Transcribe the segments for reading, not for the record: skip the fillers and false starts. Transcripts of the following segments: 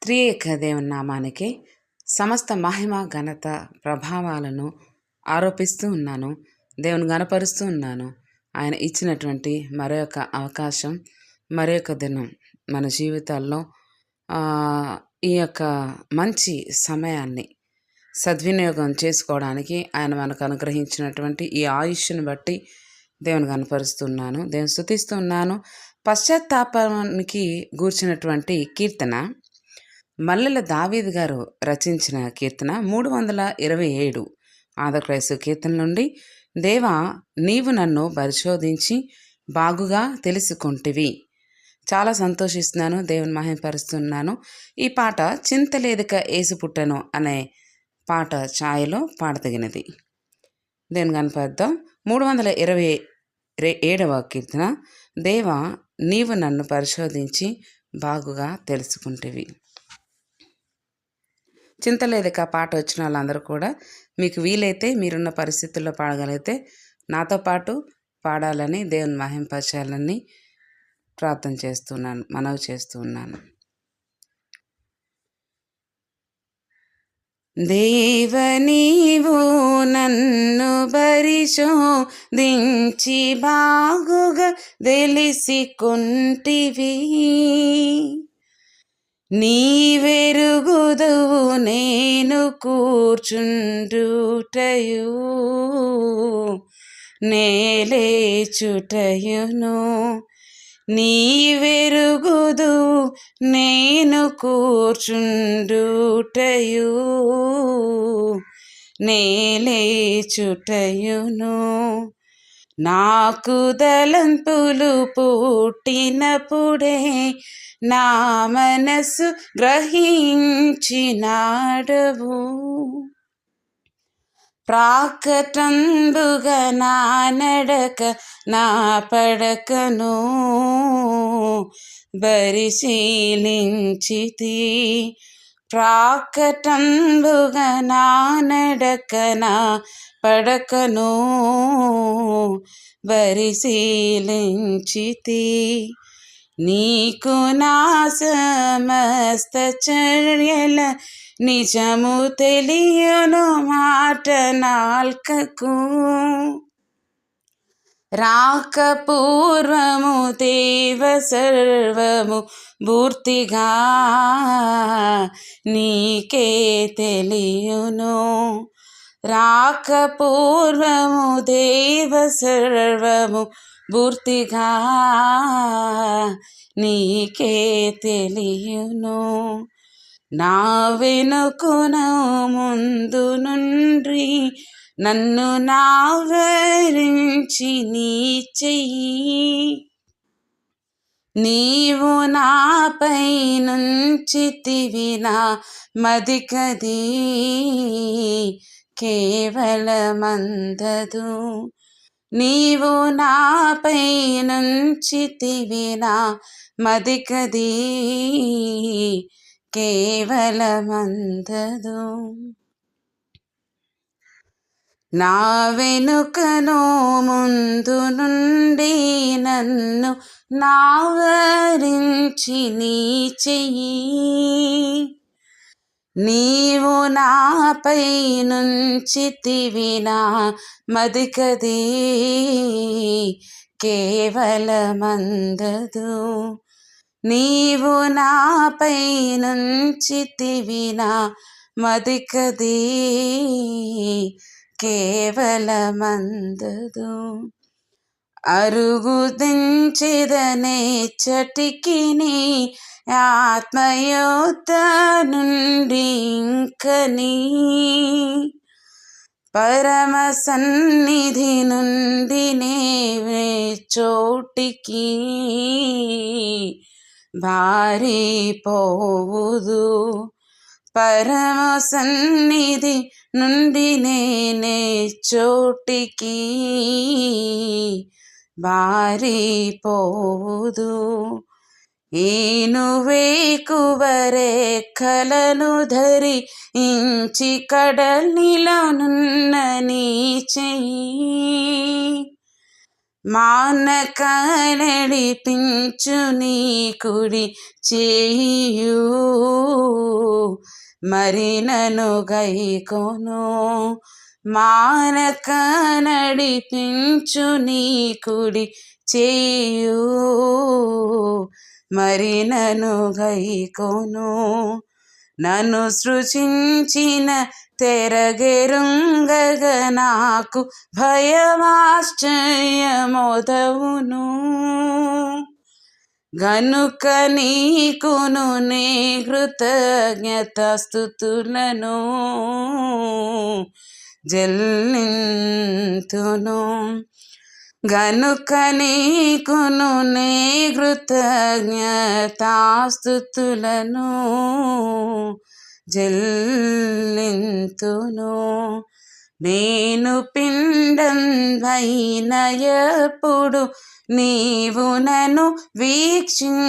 త్రియేక దేవుని నామానికి సమస్త మహిమ ఘనత ప్రభావాలను ఆరోపిస్తూ ఉన్నాను. దేవుని గణపరుస్తూ ఉన్నాను. ఆయన ఇచ్చినటువంటి మరొక అవకాశం, మరొక దినం మన జీవితాల్లో ఈ యొక్క మంచి సమయాన్ని సద్వినియోగం చేసుకోవడానికి ఆయన మనకు అనుగ్రహించినటువంటి ఈ ఆయుష్ను బట్టి దేవుని కనపరుస్తున్నాను, దేవుని స్తుతిస్తూ ఉన్నాను. పశ్చాత్తాపానికి గూర్చినటువంటి కీర్తన మల్లెల దావీదు గారు రచించిన కీర్తన 327 ఆంధ్రప్రదేశ్ కీర్తన నుండి. దేవా, నీవు నన్ను పరిశోధించి బాగుగా తెలుసుకుంటివి. చాలా సంతోషిస్తున్నాను, దేవుని మహిమపరుస్తున్నాను. ఈ పాట చింతలేదిక ఏసు పుట్టెను అనే పాట ఛాయలో పాడతగినది. దేవుని కనపడదాం. 327వ కీర్తన. దేవా, నీవు నన్ను పరిశోధించి బాగుగా తెలుసుకుంటివి. చింతలేదిక పాట వచ్చిన వాళ్ళందరూ కూడా మీకు వీలైతే మీరున్న పరిస్థితుల్లో పాడగలిగితే నాతో పాటు పాడాలని, దేవుని మహింపరచాలని ప్రార్థన చేస్తున్నాను, మనవి చేస్తున్నాను. దేవ, నీవు నన్ను పరిశోధించి బాగుగా తెలిసికొంటివి. నీవెరుగుదువు నేను కూర్చుండుటయు నేలేచుటయును. నీవెరుగుదువు నేను కూర్చుండుటయు నేలేచుటయును. నాకు తలంపులు పుట్టినప్పుడే నా మనసు గ్రహించినాడవు. ప్రాకటంబుగా నా నడక నా పడకను పరిశీలించితి. ప్రాకటంబుగా నా నడక నా పడకను పరిశీలించితి. నీకు నా సమస్త చర్యల నిజము తెలియను మాట నాల్కకు. రాక పూర్వము దేవ సర్వము పూర్తిగా నీకే తెలియును. రాక పూర్వము దేవ సర్వము పూర్తిగా నీకే తెలియును. నా వెనుకున ముందు నుండి నన్ను నావరించి నీ చెయ్యి. నీవు నాపై నుంచితివి నా మదికది కేవలమందదు. నీవు నాపై నుంచితివి నా మదికది కేవలమందదు. నా వెనుకను ముందు నుండి నన్ను నావరించి నీ చెయ్యి. నీవు నాపై నుంచితివి నా మదికది కేవలమందదు. నీవు నాపై నుంచితివి నా మదికది కేవలమందదు. అరుగు దించెదనే చటికిని ఆత్మయోత నుండి ఇంకని పరమ సన్నిధి నుండి నేవే చోటికి బారిపోవుదు. పరమ సన్నిధి నుండి నేనే చోటికి బారిపోవుదు. ఏనువేకువరే కలను ధరించి కడలిలో నున్న నీ చెయ్యి. మానక నడిపించు నీ కుడి చేయు మరి నన్ను గైకొను. మానక నడిపించు నీ కుడి చేయు, మరి నన్ను గైకొను. నన్ను సృజించిన తెరగెరుంగగ నాకు భయమాశ్చర్యమోదవును. గనుక నీకును నీ కృతజ్ఞతాస్తుతులను చెల్లింతును. గనుక నీకును నీ కృతజ్ఞతాస్తుతులను చెల్లింతును. నేను పిండంబైనయప్పుడు నీవు నన్ను వీక్షించినాడవు.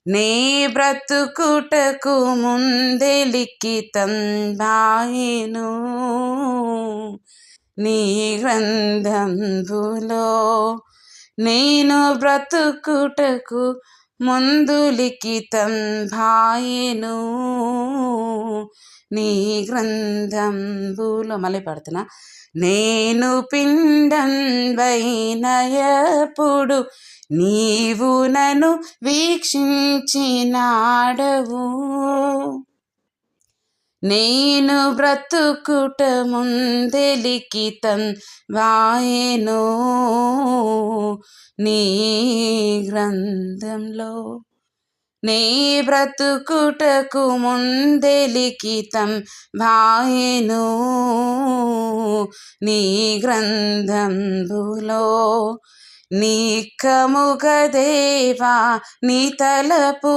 నీ బ్రతుకుటకు ముందే లిఖితం బాయెను నీ గ్రంథంబులో. నేను బ్రతుకుటకు ముందు లిఖితం బాయెను నీ గ్రంథంబులో. మళ్ళీ పడుతున్నా. నేను పిండంబైనయప్పుడు నీవు నన్ను వీక్షించినాడవు. నేను బ్రతుకుట ముందే లిఖితం బాయెను నీ గ్రంథంలో. నీ బ్రతుకుటకు ముందే లిఖితం బాయెను నీ గ్రంథంబులో. నీకముగ దేవా నీ తలపులెక్కువ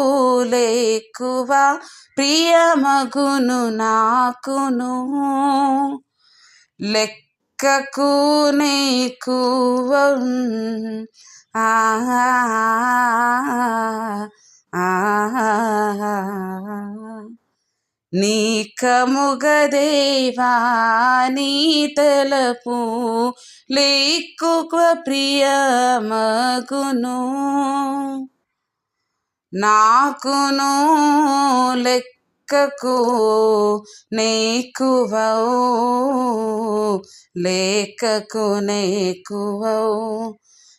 ప్రియమగును నాకును. లెక్కకు నీకువ నీకముగ దేవా నీ తలపు లెక్కువ ప్రియమగును నాకును. లెక్కకు నీకువవు లెక్కకు నీకువవు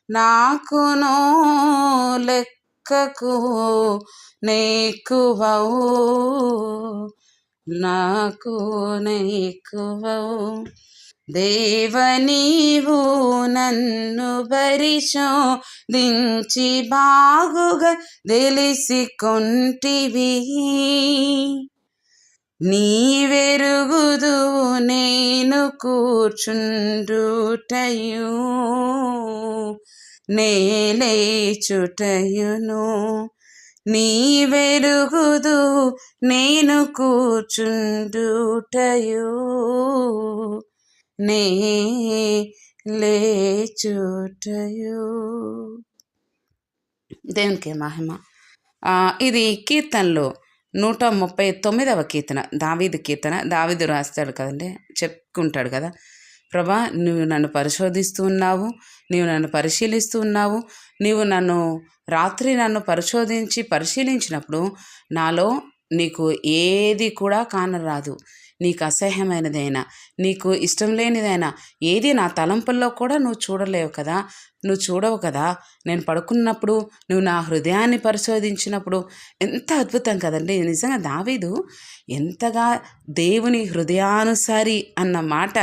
నాకును. లెక్కకు నీకువవు నాకు నీకువవు. దేవ నీవు నన్ను పరిశోధించి బాగుగా తెలిసికొంటివి. నీవెరుగుదు నేను కూర్చుండుటయు నేలేచుటయును. నీవెరుగుదు నేను కూర్చుండుటయు నే లేచుటయు. దేవునికి మహిమ. ఇది కీర్తనలో 139వ కీర్తన, దావీదు కీర్తన. దావీదు రాస్తాడు కదండి, చెప్పుకుంటాడు కదా, ప్రభా నువ్వు నన్ను పరిశోధిస్తూ ఉన్నావు, నీవు నన్ను పరిశీలిస్తూ ఉన్నావు. నీవు నన్ను రాత్రి పరిశీలించినప్పుడు నాలో నీకు ఏది కూడా కానరాదు. నీకు అసహ్యమైనదైనా, నీకు ఇష్టం లేనిదైనా ఏది నా తలంపుల్లో కూడా నువ్వు చూడలేవు కదా, నువ్వు చూడవు కదా. నేను పడుకున్నప్పుడు నువ్వు నా హృదయాన్ని పరిశోధించినప్పుడు ఎంత అద్భుతం కదండి. నిజంగా దావీదు ఎంతగా దేవుని హృదయానుసారి అన్న మాట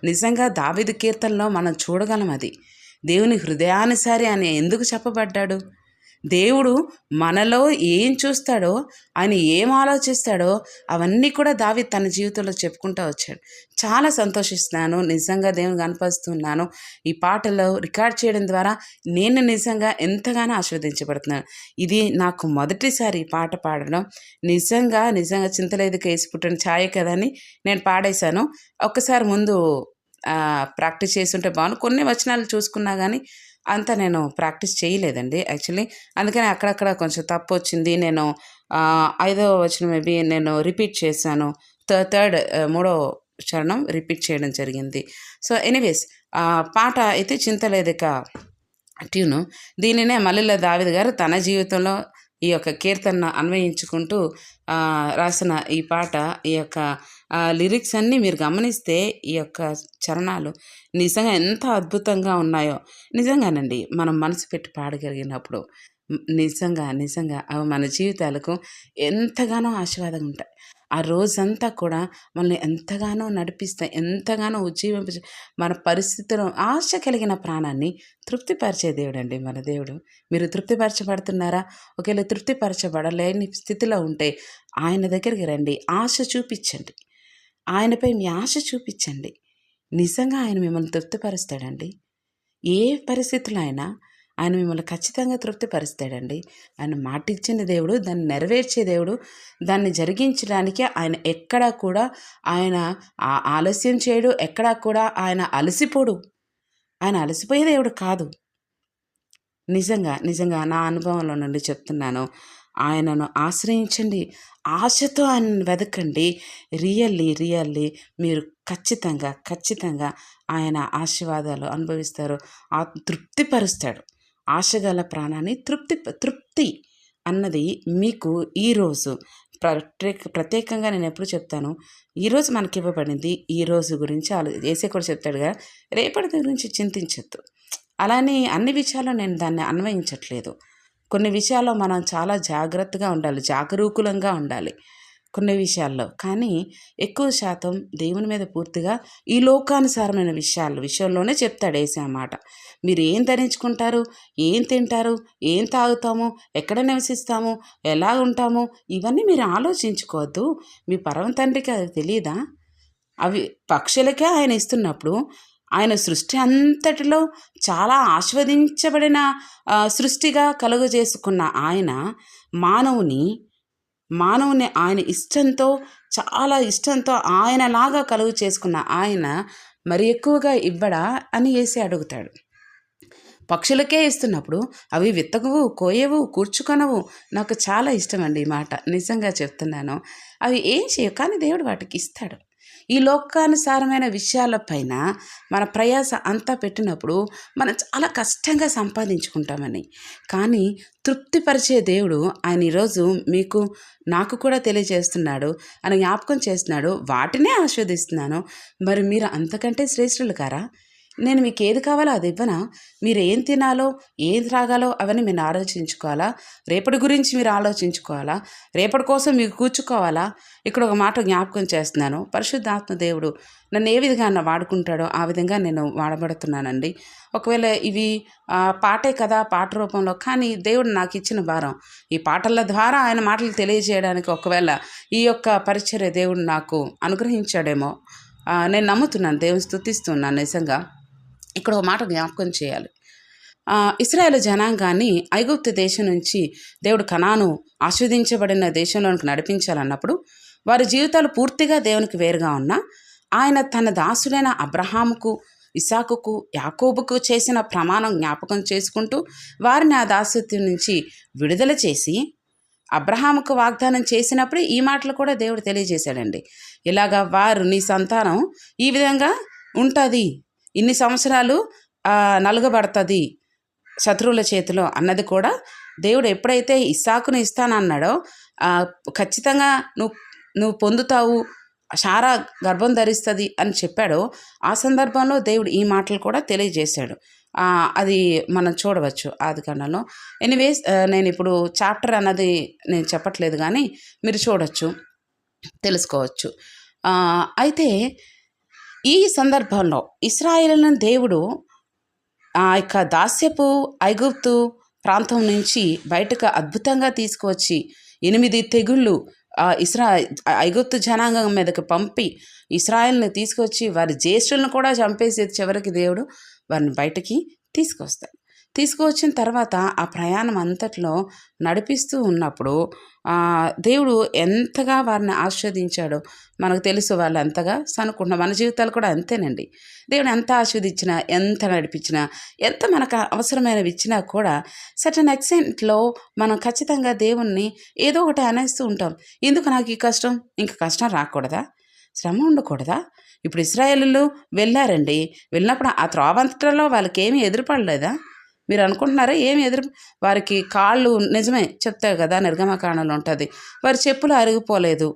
నిజంగా దావీదు కీర్తనలో మనం చూడగలం. అది దేవుని హృదయానుసారి అని ఎందుకు చెప్పబడ్డాడు? దేవుడు మనలో ఏం చూస్తాడో, ఆయన ఏం ఆలోచిస్తాడో అవన్నీ కూడా దావీదు తన జీవితంలో చెప్పుకుంటూ వచ్చాడు. చాలా సంతోషిస్తున్నాను, నిజంగా దేవుని కనపరుస్తున్నాను. ఈ పాటలో రికార్డ్ చేయడం ద్వారా నేను నిజంగా ఎంతగానో ఆశీర్వదించబడుతున్నాను. ఇది నాకు మొదటిసారి ఈ పాట పాడడం. నిజంగా చింతలేదుక వేసి పుట్టిన ఛాయ కదా అని నేను పాడేశాను. ఒక్కసారి ముందు ప్రాక్టీస్ చేస్తుంటే బాగుంది. కొన్ని వచనాలు చూసుకున్నా కానీ అంతా నేను ప్రాక్టీస్ చేయలేదండి యాక్చువల్లీ. అందుకని అక్కడక్కడ కొంచెం తప్పు వచ్చింది. నేను 5వ వచనం మేబీ నేను రిపీట్ చేశాను. మూడో చరణం రిపీట్ చేయడం జరిగింది. సో ఎనీవేస్ పాట అయితే చింతలేదుక ట్యూను. దీనినే మల్లెల దావీదు గారు తన జీవితంలో ఈ యొక్క కీర్తన అన్వయించుకుంటూ రాసిన ఈ పాట, ఈ యొక్క లిరిక్స్ అన్నీ మీరు గమనిస్తే ఈ యొక్క చరణాలు నిజంగా ఎంత అద్భుతంగా ఉన్నాయో. నిజంగానండి, మనం మనసు పెట్టి పాడగలిగినప్పుడు నిజంగా నిజంగా అవి మన జీవితాలకు ఎంతగానో ఆశీర్వాదంగా ఉంటాయి. ఆ రోజంతా కూడా మనల్ని ఎంతగానో నడిపిస్తాయి, ఎంతగానో ఉజ్జీవింప మన పరిస్థితుల్లో ఆశ కలిగిన ప్రాణాన్ని తృప్తిపరిచే దేవుడండి మన దేవుడు. మీరు తృప్తిపరచబడుతున్నారా? ఒకవేళ తృప్తిపరచబడలేని స్థితిలో ఉంటే ఆయన దగ్గరికి రండి, ఆశ చూపించండి. ఆయనపై మీ ఆశ చూపించండి. నిజంగా ఆయన మిమ్మల్ని తృప్తిపరుస్తాడండి. ఏ పరిస్థితుల్లో అయినా ఆయన మిమ్మల్ని ఖచ్చితంగా తృప్తిపరుస్తాడండి. ఆయన మాట ఇచ్చిన దేవుడు, దాన్ని నెరవేర్చే దేవుడు. దాన్ని జరిగించడానికి ఆయన ఎక్కడా కూడా ఆయన ఆలస్యం చేయడు, ఎక్కడా కూడా ఆయన అలసిపోడు. ఆయన అలసిపోయే దేవుడు కాదు. నిజంగా నిజంగా నా అనుభవంలో నుండి చెప్తున్నాను. ఆయనను ఆశ్రయించండి, ఆశతో ఆయనను వెతకండి. రియల్లీ మీరు ఖచ్చితంగా ఆయన ఆశీర్వాదాలు అనుభవిస్తారు. తృప్తిపరుస్తాడు. ఆశగల ప్రాణాన్ని తృప్తి అన్నది మీకు ఈరోజు ప్రత్యేకంగా నేను ఎప్పుడు చెప్తాను, ఈరోజు మనకి ఇవ్వబడింది, ఈరోజు గురించి యేసే కూడా చెప్తాడుగా, రేపటి గురించి చింతించొద్దు. అలానే అన్ని విషయాల్లో నేను దాన్ని అన్వయించట్లేదు. కొన్ని విషయాల్లో మనం చాలా జాగ్రత్తగా ఉండాలి, జాగరూకులంగా ఉండాలి కొన్ని విషయాల్లో. కానీ ఎక్కువ శాతం దేవుని మీద పూర్తిగా ఈ లోకానుసారమైన విషయంలోనే చెప్తాడు యేసే మాట. మీరు ఏం ధరించుకుంటారు, ఏం తింటారు, ఏం తాగుతాము, ఎక్కడ నివసిస్తాము, ఎలా ఉంటాము, ఇవన్నీ మీరు ఆలోచించుకోవద్దు. మీ పరమ తండ్రికి అది తెలియదా? అవి పక్షులకే ఆయన ఇస్తున్నప్పుడు, ఆయన సృష్టి అంతటిలో చాలా ఆస్వాదించబడిన సృష్టిగా కలుగజేసుకున్న ఆయన మానవుని ఆయన ఇష్టంతో, చాలా ఇష్టంతో ఆయనలాగా కలుగు చేసుకున్న ఆయన మరి ఎక్కువగా ఇవ్వడా అని యేసే అడుగుతాడు. పక్షులకే ఇస్తున్నప్పుడు అవి విత్తగవు, కోయవు, కూర్చుకొనవు. నాకు చాలా ఇష్టం అండి ఈ మాట, నిజంగా చెప్తున్నాను. అవి ఏం చేయవు, కానీ దేవుడు వాటికి ఇస్తాడు. ఈ లోకానుసారమైన విషయాలపైన మన ప్రయాస అంతా పెట్టినప్పుడు మనం చాలా కష్టంగా సంపాదించుకుంటామని. కానీ తృప్తిపరిచే దేవుడు ఆయన ఈరోజు మీకు నాకు కూడా తెలియజేస్తున్నాడు, ఆయన జ్ఞాపకం చేస్తున్నాడు. వాటినే ఆస్వాదిస్తున్నాను. మరి మీరు అంతకంటే శ్రేష్ఠులు కారా? నేను మీకు ఏది కావాలో అది ఇవ్వనా? మీరు ఏం తినాలో, ఏం త్రాగాలో అవన్నీ మీరు ఆలోచించుకోవాలా? రేపటి గురించి మీరు ఆలోచించుకోవాలా? రేపటి కోసం మీరు కూర్చుకోవాలా? ఇక్కడ ఒక మాట జ్ఞాపకం చేస్తున్నాను. పరిశుద్ధాత్మ దేవుడు నన్ను ఏ విధంగా వాడుకుంటాడో ఆ విధంగా నేను వాడబడుతున్నానండి. ఒకవేళ ఇవి పాటే కదా, పాట రూపంలో, కానీ దేవుడు నాకు ఇచ్చిన భారం ఈ పాటల ద్వారా ఆయన మాటలు తెలియజేయడానికి ఒకవేళ ఈ యొక్క పరిచర్య దేవుడు నాకు అనుగ్రహించాడేమో నేను నమ్ముతున్నాను. దేవుని స్తుతిస్తున్నాను. నిజంగా ఇక్కడ ఒక మాట జ్ఞాపకం చేయాలి. ఇశ్రాయేలు జనాంగాన్ని ఐగుప్తు దేశం నుంచి దేవుడు కనాను ఆస్వాదించబడిన దేశంలోనికి నడిపించాలన్నప్పుడు వారి జీవితాలు పూర్తిగా దేవునికి వేరుగా ఉన్నా, ఆయన తన దాసుడైన అబ్రహాముకు, ఇసాకుకు, యాకోబుకు చేసిన ప్రమాణం జ్ఞాపకం చేసుకుంటూ వారిని ఆ దాస్యత్వం నుంచి విడుదల చేసి అబ్రహాముకు వాగ్దానం చేసినప్పుడు ఈ మాటలు కూడా దేవుడు తెలియజేశాడండి. ఇలాగా వారు నీ సంతానం ఈ విధంగా ఉంటుంది, ఇన్ని సంవత్సరాలు నలుగబడుతుంది శత్రువుల చేతిలో అన్నది కూడా దేవుడు ఎప్పుడైతే ఇస్సాకును ఇస్తానన్నాడో ఖచ్చితంగా నువ్వు పొందుతావు, శారా గర్భం ధరిస్తుంది అని చెప్పాడో ఆ సందర్భంలో దేవుడు ఈ మాటలు కూడా తెలియజేశాడు. అది మనం చూడవచ్చు ఆదికాండంలో. ఎనీవేస్ నేను ఇప్పుడు చాప్టర్ అన్నది నేను చెప్పట్లేదు, కానీ మీరు చూడవచ్చు, తెలుసుకోవచ్చు. అయితే ఈ సందర్భంలో ఇశ్రాయేలును దేవుడు ఆ యొక్క దాస్యపు ఐగుప్తు ప్రాంతం నుంచి బయటకు అద్భుతంగా తీసుకువచ్చి 8 తెగుళ్ళు ఐగుప్తు జనాంగం మీదకి పంపి ఇశ్రాయేలుని తీసుకొచ్చి వారి జ్యేష్ఠులను కూడా చంపేసి చివరికి దేవుడు వారిని బయటికి తీసుకువచ్చిన తర్వాత ఆ ప్రయాణం అంతట్లో నడిపిస్తూ ఉన్నప్పుడు దేవుడు ఎంతగా వారిని ఆస్వాదించాడో మనకు తెలుసు. వాళ్ళు ఎంతగా సనుకుంటున్నాం, మన జీవితాలు కూడా అంతేనండి. దేవుడు ఎంత ఆస్వాదించినా, ఎంత నడిపించినా, ఎంత మనకు అవసరమైనవి ఇచ్చినా కూడా సర్టన్ ఎక్స్టెంట్లో మనం ఖచ్చితంగా దేవుణ్ణి ఏదో ఒకటి అనేస్తూ ఉంటాం. ఎందుకు నాకు ఈ కష్టం, ఇంక కష్టం రాకూడదా, శ్రమ ఉండకూడదా? ఇప్పుడు ఇశ్రాయేలీయులు వెళ్ళారండి, వెళ్ళినప్పుడు ఆ త్రోవంతలో వాళ్ళకి ఏమీ ఎదురుపడలేదా? మీరు అనుకుంటున్నారా ఏమి వారికి కాళ్ళు నిజమే చెప్తారు కదా, నిర్గమకాండంలో ఉంటుంది, వారి చెప్పులు అరిగిపోలేదు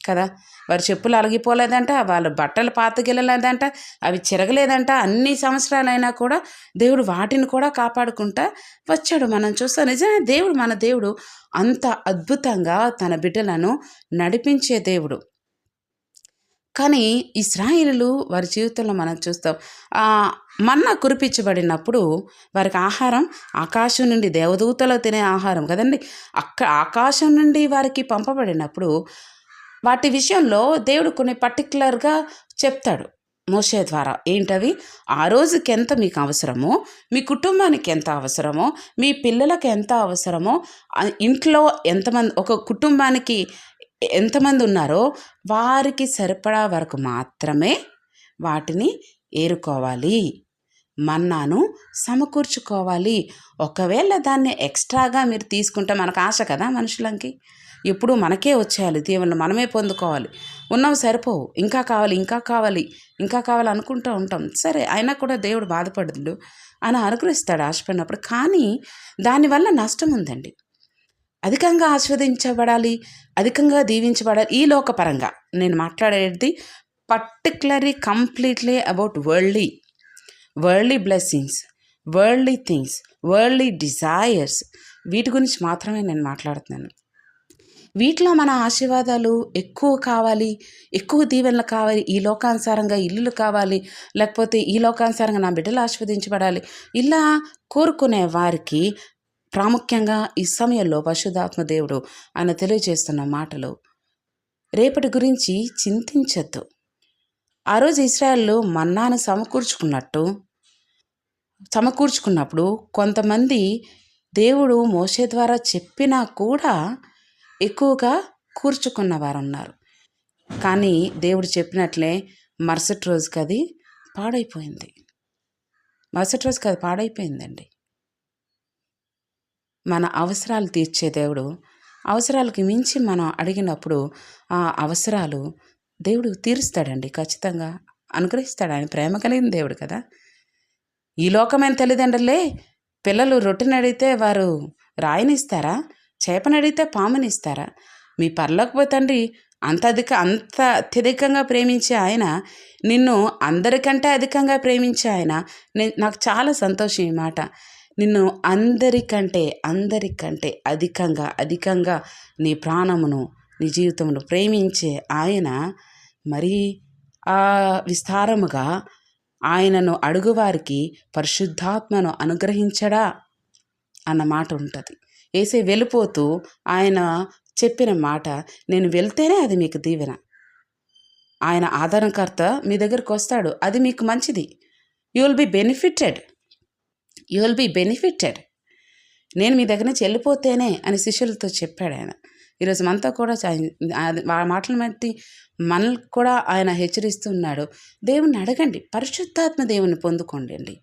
కదా, వారి చెప్పులు అరిగిపోలేదంట, వాళ్ళ బట్టలు పాతగిల్లలేదంట, అవి చిరగలేదంట. అన్ని సంవత్సరాలైనా కూడా దేవుడు వాటిని కూడా కాపాడుకుంటా వచ్చాడు. మనం చూస్తాం నిజమే దేవుడు, మన దేవుడు అంత అద్భుతంగా తన బిడ్డలను నడిపించే దేవుడు. కానీ ఇశ్రాయేలీయులు వారి జీవితంలో మనం చూస్తాం, మన్నా కురిపించబడినప్పుడు వారికి ఆహారం ఆకాశం నుండి, దేవదూతలు తినే ఆహారం కదండి, ఆకాశం నుండి వారికి పంపబడినప్పుడు వాటి విషయంలో దేవుడు కొన్ని పర్టికులర్గా చెప్తాడు మోషే ద్వారా. ఏంటవి? ఆ రోజుకి ఎంత మీకు అవసరమో, మీ కుటుంబానికి ఎంత అవసరమో, మీ పిల్లలకు ఎంత అవసరమో, ఇంట్లో ఎంతమంది, ఒక కుటుంబానికి ఎంతమంది ఉన్నారో వారికి సరిపడా వరకు మాత్రమే వాటిని ఏరుకోవాలి, మన్నాను సమకూర్చుకోవాలి. ఒకవేళ దాన్ని ఎక్స్ట్రాగా మీరు తీసుకుంటే, మనకు ఆశ కదా మనుషులకి, ఎప్పుడు మనకే వచ్చేయాలి, దేవుళ్ళు మనమే పొందుకోవాలి, ఉన్నవి సరిపోవు, ఇంకా కావాలి ఇంకా కావాలి ఇంకా కావాలి అనుకుంటూ ఉంటాం. సరే, అయినా కూడా దేవుడు బాధపడదు, ఆయన అనుగ్రహిస్తాడు ఆశపడినప్పుడు. కానీ దానివల్ల నష్టం ఉందండి. అధికంగా ఆస్వాదించబడాలి, అధికంగా దీవించబడాలి ఈ లోకపరంగా. నేను మాట్లాడేది particularly completely about worldly blessings, worldly things, worldly desires, వీటి గురించి మాత్రమే నేను మాట్లాడుతున్నాను. వీటిలో మన ఆశీర్వాదాలు ఎక్కువ కావాలి, ఎక్కువ దీవెనలు కావాలి, ఈ లోకానుసారంగా ఇల్లులు కావాలి, లేకపోతే ఈ లోకానుసారంగా నా బిడ్డలు ఆస్వాదించబడాలి, ఇలా కోరుకునే వారికి ప్రాముఖ్యంగా ఈ సమయంలో పరిశుద్ధాత్మ దేవుడు ఆయన తెలియజేస్తున్న మాటలు, రేపటి గురించి చింతించద్దు. ఆ రోజు ఇశ్రాయేలు మన్నాను సమకూర్చుకున్నప్పుడు కొంతమంది దేవుడు మోషే ద్వారా చెప్పినా కూడా ఎక్కువగా కూర్చుకున్న వారు ఉన్నారు. కానీ దేవుడు చెప్పినట్లే మరుసటి రోజుకి అది పాడైపోయిందండి. మన అవసరాలు తీర్చే దేవుడు, అవసరాలకి మించి మనం అడిగినప్పుడు ఆ అవసరాలు దేవుడు తీరుస్తాడండి, ఖచ్చితంగా అనుగ్రహిస్తాడు. ఆయన ప్రేమ కలిగిన దేవుడు కదా. ఈ లోకమైన తల్లిదండ్రులే పిల్లలు రొట్టెని అడిగితే వారు రాయినిస్తారా, చేపని అడిగితే పామునిస్తారా? మీ పరలోకపు తండ్రి అంత అత్యధికంగా ప్రేమించే ఆయన, నిన్ను అందరికంటే అధికంగా ప్రేమించే ఆయన. నాకు చాలా సంతోషం ఈ మాట. నిన్ను అందరికంటే అధికంగా నీ ప్రాణమును, నీ జీవితమును ప్రేమించే ఆయన మరీ విస్తారముగా ఆయనను అడుగువారికి పరిశుద్ధాత్మను అనుగ్రహించడా అన్న మాట ఉంటుంది. యేసే వెళ్ళిపోతూ ఆయన చెప్పిన మాట, నేను వెళ్తేనే అది మీకు దీవెన. ఆయన ఆదరణకర్త మీ దగ్గరికి వస్తాడు, అది మీకు మంచిది. You will be benefited. నేను మీ దగ్గర నుంచి వెళ్ళిపోతేనే అని శిష్యులతో చెప్పాడు ఆయన. ఈరోజు మనతో కూడా ఆ మాటలు బట్టి మనల్ని కూడా ఆయన హెచ్చరిస్తున్నాడు. దేవుణ్ణి అడగండి, పరిశుద్ధాత్మ దేవుని పొందుకోండి.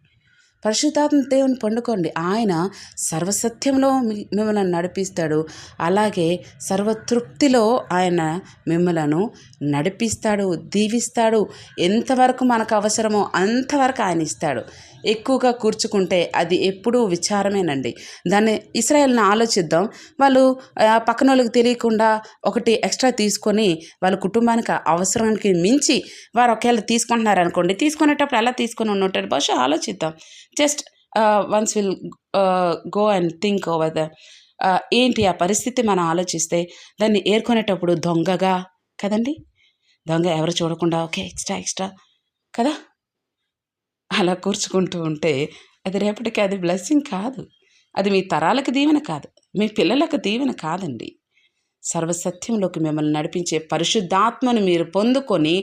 పరిశుద్ధాత్మ దేవుని పొందుకోండి. ఆయన సర్వసత్యంలో మిమ్మల్ని నడిపిస్తాడు. అలాగే సర్వతృప్తిలో ఆయన మిమ్మలను నడిపిస్తాడు, దీవిస్తాడు. ఎంతవరకు మనకు అవసరమో అంతవరకు ఆయన ఇస్తాడు. ఎక్కువగా కూర్చుకుంటే అది ఎప్పుడూ విచారమేనండి. దాన్ని ఇశ్రాయేలును ఆలోచిద్దాం. వాళ్ళు పక్కన వాళ్ళకి తెలియకుండా ఒకటి ఎక్స్ట్రా తీసుకొని వాళ్ళ కుటుంబానికి అవసరానికి మించి వారు ఒకవేళ తీసుకుంటున్నారు అనుకోండి, తీసుకునేటప్పుడు ఎలా తీసుకొని ఉంటారు బహుశా ఆలోచిద్దాం. Just once will go and think over ఏంటి ఆ పరిస్థితి మనం ఆలోచిస్తే, దాన్ని ఏరుకునేటప్పుడు దొంగగా కదండి, దొంగ ఎవరు చూడకుండా ఓకే ఎక్స్ట్రా కదా, అలా కూర్చుకుంటూ ఉంటే అది రేపటికి అది బ్లెస్సింగ్ కాదు. అది మీ తరాలకు దీవెన కాదు, మీ పిల్లలకు దీవెన కాదండి. సర్వసత్యంలోకి మిమ్మల్ని నడిపించే పరిశుద్ధాత్మను మీరు పొందుకొని,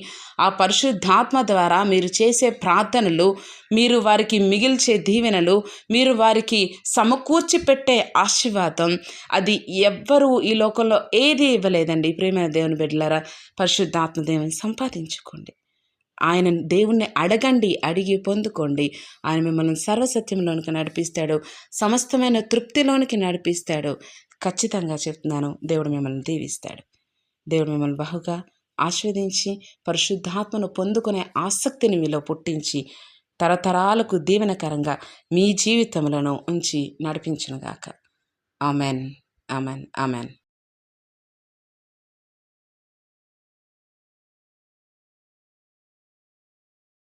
ఆ పరిశుద్ధాత్మ ద్వారా మీరు చేసే ప్రార్థనలు, మీరు వారికి మిగిల్చే దీవెనలు, మీరు వారికి సమకూర్చి పెట్టే ఆశీర్వాదం, అది ఎవ్వరూ ఈ లోకంలో ఏది ఇవ్వలేదండి. ప్రియమైన దేవుని బిడ్డలారా, పరిశుద్ధాత్మ దేవుని సంపాదించుకోండి. ఆయన దేవుణ్ణి అడగండి, అడిగి పొందుకోండి. ఆయన మిమ్మల్ని సర్వసత్యంలోనికి నడిపిస్తాడు, సమస్తమైన తృప్తిలోనికి నడిపిస్తాడు. ఖచ్చితంగా చెప్తున్నాను, దేవుడు మిమ్మల్ని దీవిస్తాడు. దేవుడు మిమ్మల్ని బహుగా ఆస్వాదించి పరిశుద్ధాత్మను పొందుకునే ఆసక్తిని మీలో పుట్టించి తరతరాలకు దీవెనకరంగా మీ జీవితములను ఉంచి నడిపించునుగాక. ఆమెన్. ఆమెన్. ఆమెన్.